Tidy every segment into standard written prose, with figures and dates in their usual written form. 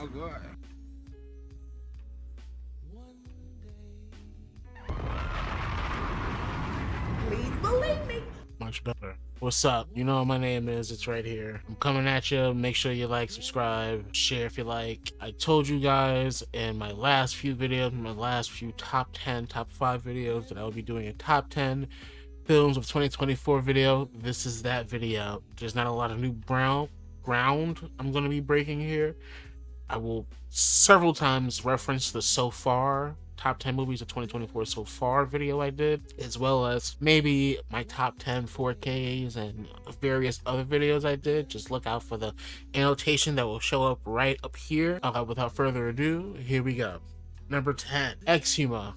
Oh god. Please believe me. Much better. What's up? You know what my name is. It's right here. I'm coming at you. Make sure you like, subscribe, share if you like. I told you guys in my last few videos, my last few top 10, top 5 videos, that I would be doing a top 10 films of 2024 video. This is that video. There's not a lot of new ground I'm going to be breaking here. I will several times reference the so far top 10 movies of 2024 so far video I did, as well as maybe my top 10 4Ks and various other videos I did. Just look out for the annotation that will show up right up here. Without further ado, here we go. Number 10, Exhuma.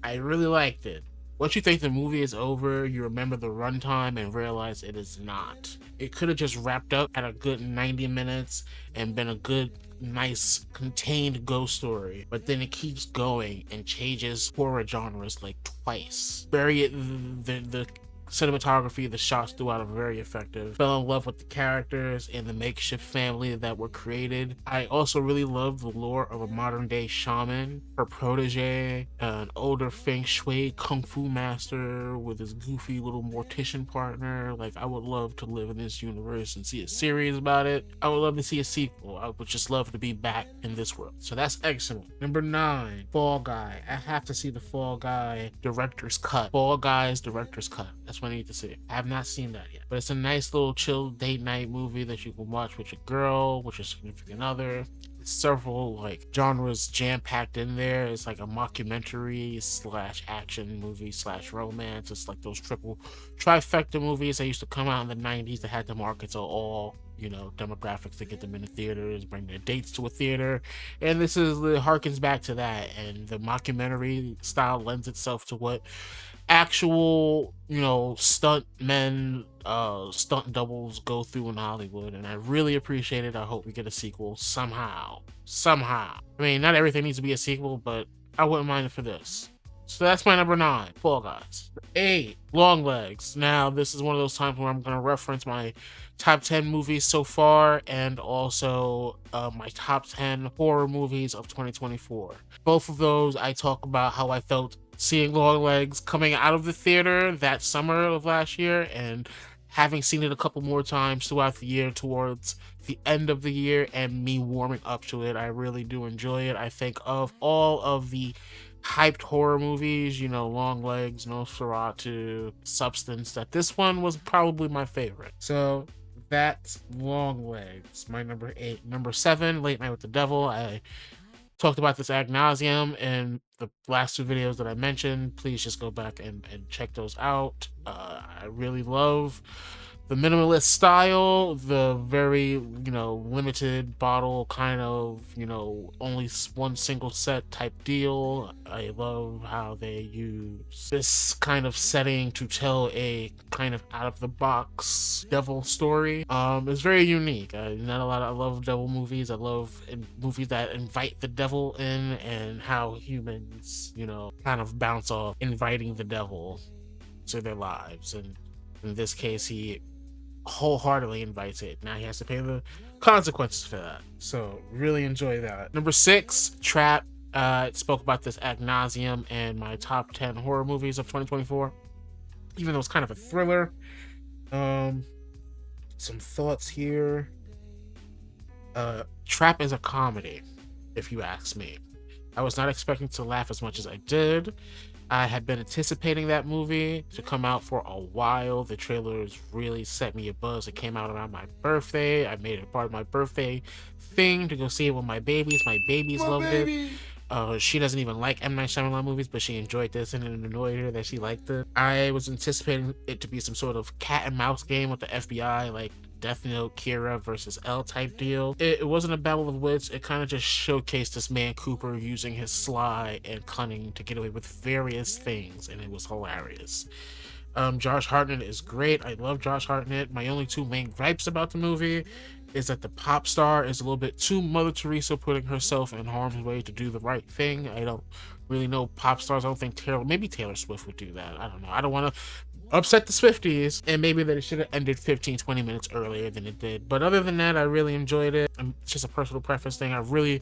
I really liked it. Once you think the movie is over, you remember the runtime and realize it is not. It could have just wrapped up at a good 90 minutes and been a good, nice, contained ghost story, but then it keeps going and changes horror genres like twice. The cinematography, the shots throughout are very effective. Fell in love with the characters and the makeshift family that were created. I also really love the lore of a modern day shaman, her protege, an older feng shui kung fu master with his goofy little mortician partner. Like, I would love to live in this universe and see a series about it. I would love to see a sequel. I would just love to be back in this world. So that's excellent. Number 9, Fall Guy. I have to see the Fall Guy director's cut. Fall Guy's director's cut. That's what I need to see. I have not seen that yet. But it's a nice little chill date night movie that you can watch with your girl, with your significant other. Several like genres jam-packed in there. It's like a mockumentary slash action movie slash romance. It's like those triple trifecta movies that used to come out in the 90s that had to market to all, you know, demographics to get them into theaters, bring their dates to a theater. And this is harkens back to that, and the mockumentary style lends itself to what actual, you know, stunt men, stunt doubles go through in Hollywood, and I really appreciate it. I hope we get a sequel somehow. I mean, not everything needs to be a sequel, but I wouldn't mind it for this. So that's my number 9, Fall Guys. 8, Long Legs. Now, this is one of those times where I'm going to reference my top 10 movies so far, and also my top 10 horror movies of 2024. Both of those, I talk about how I felt seeing Long Legs coming out of the theater that summer of last year, and having seen it a couple more times throughout the year towards the end of the year, and me warming up to it. I really do enjoy it. I think of all of the hyped horror movies, you know, Long Legs, Nosferatu, Substance, that this one was probably my favorite. So that's Long Legs, my number 8. Number 7, Late Night with the Devil. I talked about this ad nauseum in the last 2 videos that I mentioned. Please just go back and check those out. I really love the minimalist style, the very, you know, limited bottle kind of, you know, only one single set type deal. I love how they use this kind of setting to tell a kind of out of the box devil story. It's very unique. I love devil movies. I love movies that invite the devil in, and how humans, you know, kind of bounce off inviting the devil to their lives. And in this case, he wholeheartedly invites it. Now he has to pay the consequences for that. So really enjoy that. Number 6, Trap. Spoke about this ad nauseum in my top 10 horror movies of 2024. Even though it's kind of a thriller. Some thoughts here. Trap is a comedy, if you ask me. I was not expecting to laugh as much as I did. I had been anticipating that movie to come out for a while. The trailers really set me a buzz. It came out around my birthday. I made it part of my birthday thing to go see it with my babies. My babies loved it. She doesn't even like M. Night Shyamalan movies, but she enjoyed this, and it annoyed her that she liked it. I was anticipating it to be some sort of cat and mouse game with the FBI, like Death Note, Kira versus L type deal. It wasn't a battle of wits. It kind of just showcased this man Cooper using his sly and cunning to get away with various things, and it was hilarious. Josh Hartnett is great. I love Josh Hartnett. My only 2 main gripes about the movie is that the pop star is a little bit too Mother Teresa, putting herself in harm's way to do the right thing. I don't really know pop stars. I don't think maybe Taylor Swift would do that. I don't know. I don't want to upset the Swifties, and maybe that it should have ended 15-20 minutes earlier than it did. But other than that, I really enjoyed it. It's just a personal preference thing. I really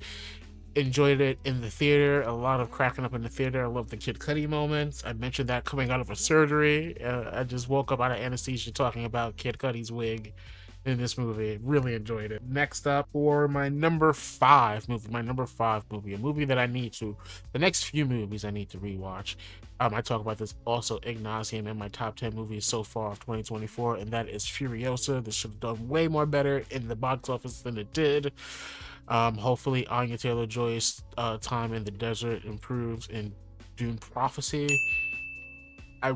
enjoyed it in the theater. A lot of cracking up in the theater. I love the Kid Cudi moments. I mentioned that coming out of a surgery. I just woke up out of anesthesia talking about Kid Cudi's wig in this movie. Really enjoyed it. Next up, for my number 5 movie, a movie that I need to, the next few movies I need to rewatch. I talk about this also ad nauseum in my top 10 movies so far of 2024, and that is Furiosa. This should have done way more better in the box office than it did. Hopefully Anya Taylor-Joy's time in the desert improves in Dune Prophecy. I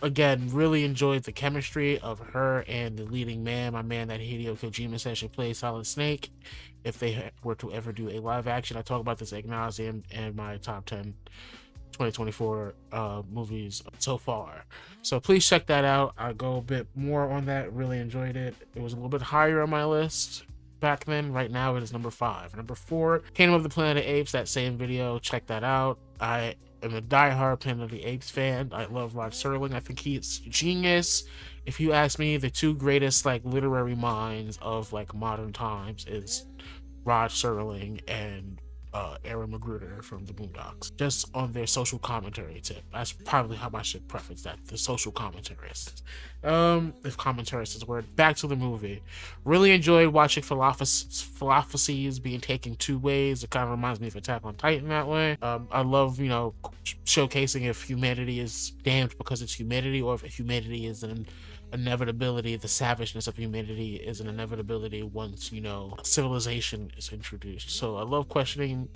again really enjoyed the chemistry of her and the leading man, my man that Hideo Kojima said should play Solid Snake if they were to ever do a live action. I talk about this ad nauseum in my top 10 2024 movies so far, so please check that out. I go a bit more on that. Really enjoyed it. It was a little bit higher on my list back then. Right now it is number 5. Number 4, Kingdom of the Planet of the Apes. That same video, check that out. I am a diehard Planet of the Apes fan. I love Rod Serling. I think he's genius. If you ask me, the 2 greatest like literary minds of like modern times is Rod Serling and Aaron McGruder from the Boondocks. Just on their social commentary tip. That's probably how I should preface that. The social commentarists. If commentarist is a word. Back to the movie. Really enjoyed watching philosophies being taken 2 ways. It kind of reminds me of Attack on Titan that way. I love, showcasing if humanity is damned because it's humanity, or if humanity is an inevitability. The savageness of humanity is an inevitability once civilization is introduced. So I love questioning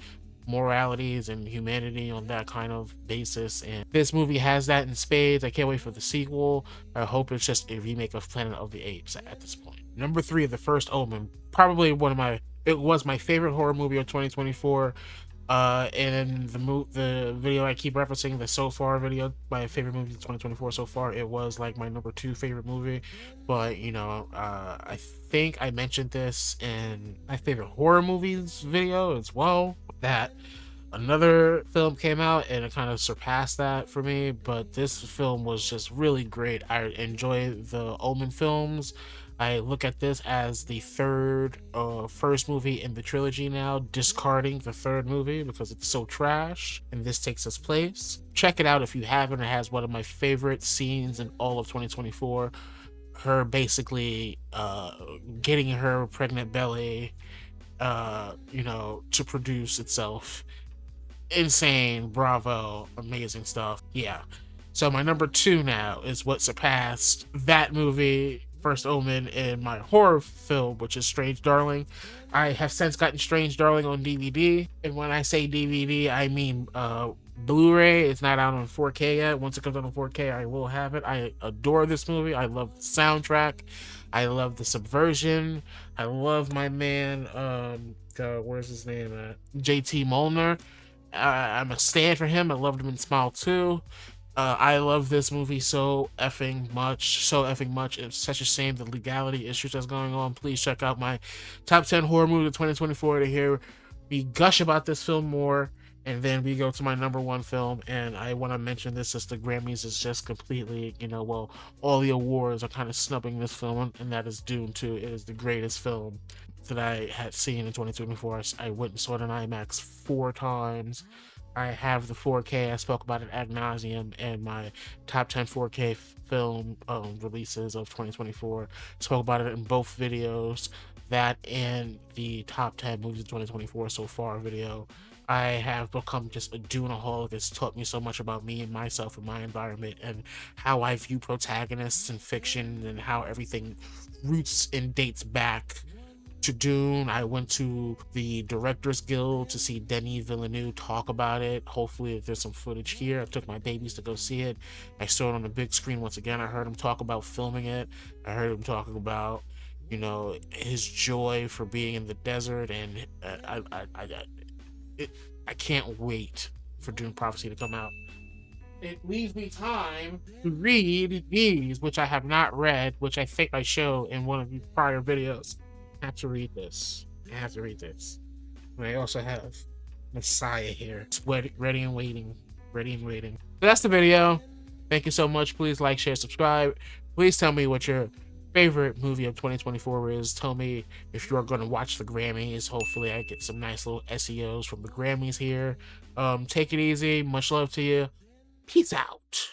moralities and humanity on that kind of basis, and this movie has that in spades. I can't wait for the sequel. I hope it's just a remake of Planet of the Apes at this point. Number 3, The First Omen, probably it was my favorite horror movie of 2024. And the video I keep referencing, the so far video, my favorite movie of 2024 so far, it was like my number 2 favorite movie. But I think I mentioned this in my favorite horror movies video as well, that another film came out and it kind of surpassed that for me. But this film was just really great. I enjoy the Omen films. I look at this as the first movie in the trilogy now, discarding the 3rd movie because it's so trash, and this takes its place. Check it out if you haven't. It has one of my favorite scenes in all of 2024. Her basically getting her pregnant belly, to produce itself. Insane, bravo, amazing stuff. Yeah. So my number 2 now is what surpassed that movie, First Omen, in my horror film, which is Strange Darling. I have since gotten Strange Darling on DVD, and when I say DVD, I mean Blu-ray. It's not out on 4K yet. Once it comes out on 4K, I will have it. I adore this movie. I love the soundtrack. I love the subversion. I love my man, where's his name? JT Molnar. I'm a stan for him. I loved him in Smile 2. I love this movie so effing much. It's such a shame the legality issues that's going on. Please check out my top 10 horror movie of 2024 to hear me gush about this film more. And then we go to my number 1 film, and I want to mention this as the Grammys is just completely, all the awards are kind of snubbing this film, and that is Dune 2. It is the greatest film that I had seen in 2024. I went and saw it in IMAX 4 times. I have the 4K. I spoke about it ad nauseum and my top 10 4K film releases of 2024. Spoke about it in both videos, that and the top 10 movies of 2024 so far video. I have become just a Dune-aholic. It's taught me so much about me and myself and my environment and how I view protagonists in fiction and how everything roots and dates back to Dune. I went to the Directors Guild to see Denis Villeneuve talk about it. Hopefully there's some footage here. I took my babies to go see it. I saw it on the big screen once again. I heard him talk about filming it. I heard him talking about, his joy for being in the desert, and I can't wait for Dune Prophecy to come out. It leaves me time to read these, which I have not read, which I think I show in one of the prior videos. I have to read this. And I also have Messiah here. It's ready and waiting. So that's the video. Thank you so much. Please like, share, subscribe. Please tell me what your favorite movie of 2024 is. Tell me if you are going to watch the Grammys. Hopefully I get some nice little SEOs from the Grammys here. Take it easy. Much love to you. Peace out.